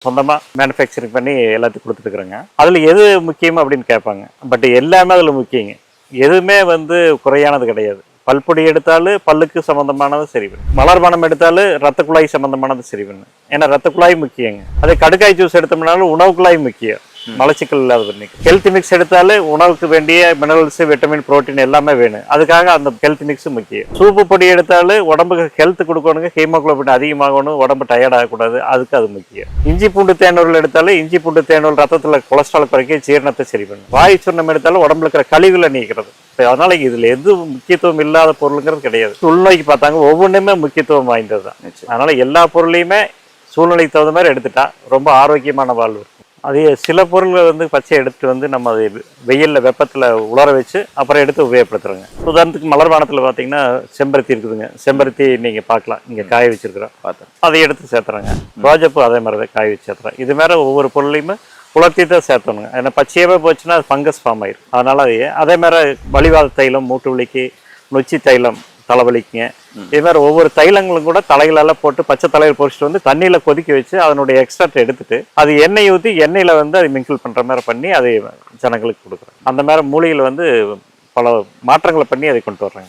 சொந்தமாக மேனுஃபேக்சரிங் பண்ணி எல்லாத்துக்கும் கொடுத்துட்டுருக்குறேங்க. அதில் எது முக்கியம் அப்படின்னு கேட்பாங்க. பட் எல்லாமே அதில் முக்கியங்க. எதுவுமே குறையானது கிடையாது. பல்பொடி எடுத்தாலும் பல்லுக்கு சம்மந்தமானது சரி பண்ணும். மலர்பானம் எடுத்தாலும் ரத்த குழாய் சம்மந்தமானது சரி பண்ணும். ஏன்னா ரத்த குழாய் முக்கியங்க. அதே கடுக்காய் ஜூஸ் எடுத்தோம்னாலும் உணவு குழாய் முக்கியம். மலச்சிக்கல் இல்லாத பண்ணி ஹெல்த் மிக்ஸ் எடுத்தாலும் உணவுக்கு வேண்டிய மினரல்ஸ், விட்டமின், புரோட்டீன் எல்லாமே வேணும். அதுக்காக அந்த ஹெல்த் மிக்ஸ் முக்கியம். சூப்பு பொடி எடுத்தாலும் உடம்புக்கு ஹெல்த் கொடுக்கணுங்க. ஹீமோகுளோபின் அதிகமாகணும், உடம்பு டயர்ட் ஆகக்கூடாது. அதுக்கு அது முக்கியம். இஞ்சி பூண்டு தேனூல் எடுத்தாலும் இஞ்சி பூண்டு தேனூல் ரத்தத்தில் கொலஸ்ட்ரால் குறைக்க, ஜீரணத்தை சரி பண்ணும். வாயு சுண்ணம் எடுத்தாலும் உடம்புல இருக்கிற கழிவுகளை நீக்கிறது. அதனால இதுல எது முக்கியத்துவம் இல்லாத பொருளுங்கிறது கிடையாது. உள்நோய்க்கு பார்த்தாங்க ஒவ்வொன்றுமே முக்கியத்துவம் வாய்ந்தது தான். அதனால எல்லா பொருளையுமே சூழ்நிலைக்கு தகுந்த மாதிரி எடுத்துட்டா ரொம்ப ஆரோக்கியமான வாழ்வு. அதே சில பொருள்கள் பச்சை எடுத்துட்டு நம்ம அதை வெயிலில் வெப்பத்தில் உலர வச்சு அப்புறம் எடுத்து உபயோகப்படுத்துறோங்க. உதாரணத்துக்கு மலர்பானத்தில் பார்த்தீங்கன்னா செம்பருத்தி இருக்குதுங்க. செம்பருத்தி நீங்கள் பார்க்கலாம், இங்கே காய வச்சிருக்கிறோம், பார்த்தேன். அதை எடுத்து சேர்த்துறோங்க. ரோஜாப்பூ அதே மாதிரி தான் காய வச்சு சேர்த்துறோம். இது மாதிரி ஒவ்வொரு பொருளையுமே உலர்த்தி தான் சேர்த்தணுங்க. ஏன்னா பச்சையாகவே போச்சுன்னா அது ஃபங்கஸ் ஃபார்ம் ஆயிடும். அதனால அதே மாதிரி வலிவாத தைலம் மூட்டு வலிக்கு, நொச்சி தைலம் தலைவலிக்குங்க. இதே மாதிரி ஒவ்வொரு தைலங்களும் கூட தலைகளெல்லாம் போட்டு பச்சை தலையில் பொறிச்சிட்டு தண்ணியில் கொதிக்க வச்சு அதனுடைய எக்ஸ்ட்ராக்ட் எடுத்துட்டு அது எண்ணெய் ஊற்றி எண்ணெயில் அதை மிங்கிள் பண்ணுற மாதிரி பண்ணி அதை ஜனங்களுக்கு கொடுக்குறோம். அந்த மாதிரி மூலிகையில் பல மாற்றங்களை பண்ணி அதை கொண்டு வர்றாங்க.